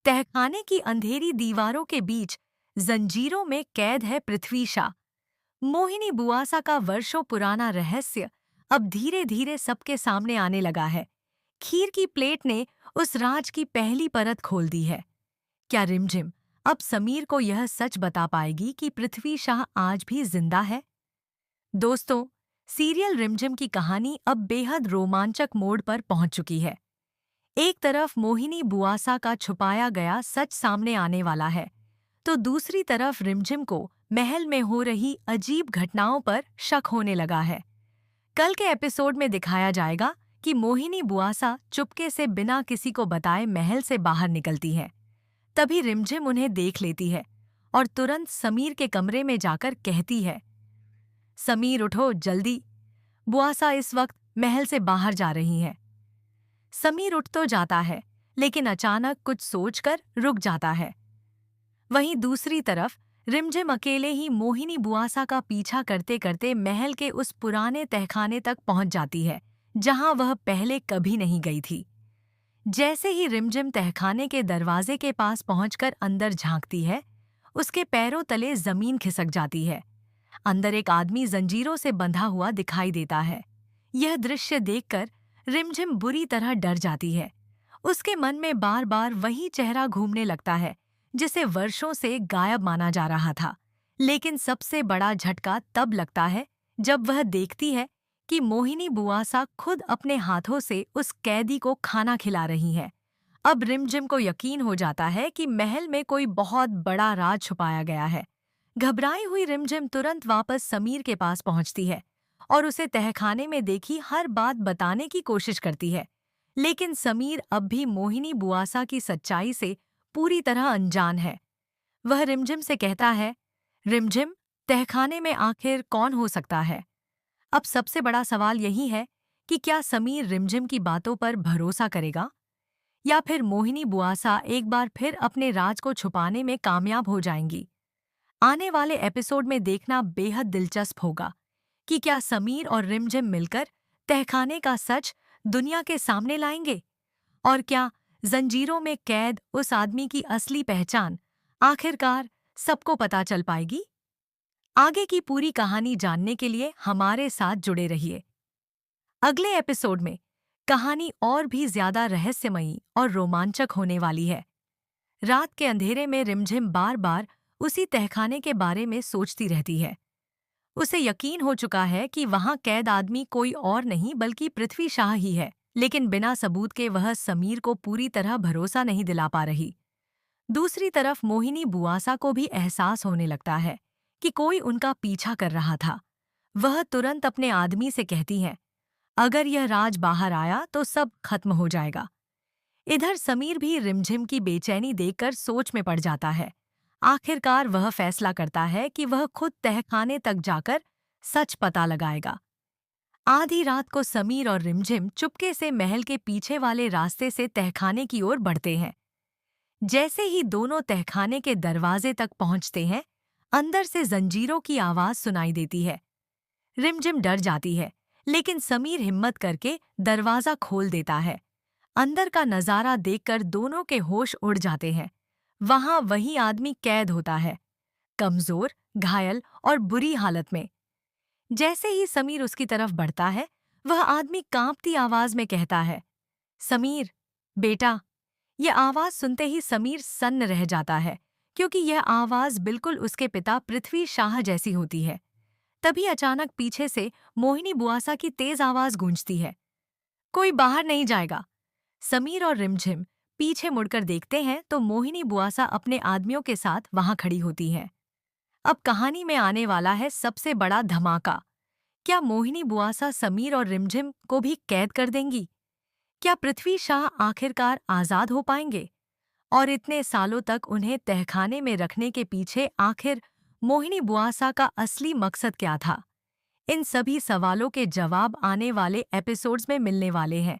तहखाने की अंधेरी दीवारों के बीच जंजीरों में कैद है पृथ्वी शा। मोहिनी बुआसा का वर्षों पुराना रहस्य अब धीरे धीरे सबके सामने आने लगा है। खीर की प्लेट ने उस राज की पहली परत खोल दी है। क्या रिमझिम अब समीर को यह सच बता पाएगी कि पृथ्वी शाह आज भी जिंदा है? दोस्तों, सीरियल रिमझिम की कहानी अब बेहद रोमांचक मोड़ पर पहुंच चुकी है। एक तरफ मोहिनी बुआसा का छुपाया गया सच सामने आने वाला है, तो दूसरी तरफ रिमझिम को महल में हो रही अजीब घटनाओं पर शक होने लगा है। कल के एपिसोड में दिखाया जाएगा कि मोहिनी बुआसा चुपके से बिना किसी को बताए महल से बाहर निकलती है। तभी रिमझिम उन्हें देख लेती है और तुरंत समीर के कमरे में जाकर कहती है, समीर उठो जल्दी, बुआसा इस वक्त महल से बाहर जा रही है। समीर उठ तो जाता है, लेकिन अचानक कुछ सोचकर रुक जाता है। वहीं दूसरी तरफ रिमझिम अकेले ही मोहिनी बुआसा का पीछा करते करते महल के उस पुराने तहखाने तक पहुंच जाती है, जहां वह पहले कभी नहीं गई थी। जैसे ही रिमझिम तहखाने के दरवाजे के पास पहुंचकर अंदर झांकती है, उसके पैरों तले जमीन खिसक जाती है। अंदर एक आदमी जंजीरों से बंधा हुआ दिखाई देता है। यह दृश्य देखकर रिमझिम बुरी तरह डर जाती है। उसके मन में बार बार वही चेहरा घूमने लगता है, जिसे वर्षों से गायब माना जा रहा था। लेकिन सबसे बड़ा झटका तब लगता है जब वह देखती है कि मोहिनी बुआसा खुद अपने हाथों से उस कैदी को खाना खिला रही है। अब रिमझिम को यकीन हो जाता है कि महल में कोई बहुत बड़ा राज छुपाया गया है। घबराई हुई रिमझिम तुरंत वापस समीर के पास पहुंचती है और उसे तहखाने में देखी हर बात बताने की कोशिश करती है। लेकिन समीर अब भी मोहिनी बुआसा की सच्चाई से पूरी तरह अनजान है। वह रिमझिम से कहता है, रिमझिम, तहखाने में आखिर कौन हो सकता है? अब सबसे बड़ा सवाल यही है कि क्या समीर रिमझिम की बातों पर भरोसा करेगा, या फिर मोहिनी बुआसा एक बार फिर अपने राज को छुपाने में कामयाब हो जाएंगी। आने वाले एपिसोड में देखना बेहद दिलचस्प होगा कि क्या समीर और रिमझिम मिलकर तहखाने का सच दुनिया के सामने लाएंगे, और क्या जंजीरों में कैद उस आदमी की असली पहचान आखिरकार सबको पता चल पाएगी। आगे की पूरी कहानी जानने के लिए हमारे साथ जुड़े रहिए। अगले एपिसोड में कहानी और भी ज्यादा रहस्यमयी और रोमांचक होने वाली है। रात के अंधेरे में रिमझिम बार बार उसी तहखाने के बारे में सोचती रहती है। उसे यकीन हो चुका है कि वहां कैद आदमी कोई और नहीं बल्कि पृथ्वी शाह ही है, लेकिन बिना सबूत के वह समीर को पूरी तरह भरोसा नहीं दिला पा रही। दूसरी तरफ मोहिनी बुआसा को भी एहसास होने लगता है कि कोई उनका पीछा कर रहा था। वह तुरंत अपने आदमी से कहती है, अगर यह राज बाहर आया तो सब खत्म हो जाएगा। इधर समीर भी रिमझिम की बेचैनी देखकर सोच में पड़ जाता है। आखिरकार वह फैसला करता है कि वह खुद तहखाने तक जाकर सच पता लगाएगा। आधी रात को समीर और रिमझिम चुपके से महल के पीछे वाले रास्ते से तहखाने की ओर बढ़ते हैं। जैसे ही दोनों तहखाने के दरवाजे तक पहुंचते हैं, अंदर से जंजीरों की आवाज सुनाई देती है। रिमझिम डर जाती है, लेकिन समीर हिम्मत करके दरवाजा खोल देता है। अंदर का नजारा देखकर दोनों के होश उड़ जाते हैं। वहां वही आदमी कैद होता है, कमजोर, घायल और बुरी हालत में। जैसे ही समीर उसकी तरफ बढ़ता है, वह आदमी कांपती आवाज में कहता है, समीर, बेटा। यह आवाज सुनते ही समीर सन्न रह जाता है, क्योंकि यह आवाज बिल्कुल उसके पिता पृथ्वी शाह जैसी होती है। तभी अचानक पीछे से मोहिनी बुआसा की तेज आवाज गूंजती है, कोई बाहर नहीं जाएगा। समीर और रिमझिम पीछे मुड़कर देखते हैं तो मोहिनी बुआसा अपने आदमियों के साथ वहां खड़ी होती है। अब कहानी में आने वाला है सबसे बड़ा धमाका। क्या मोहिनी बुआसा समीर और रिमझिम को भी कैद कर देंगी? क्या पृथ्वी शाह आखिरकार आजाद हो पाएंगे? और इतने सालों तक उन्हें तहखाने में रखने के पीछे आखिर मोहिनी बुआसा का असली मकसद क्या था? इन सभी सवालों के जवाब आने वाले एपिसोड्स में मिलने वाले हैं।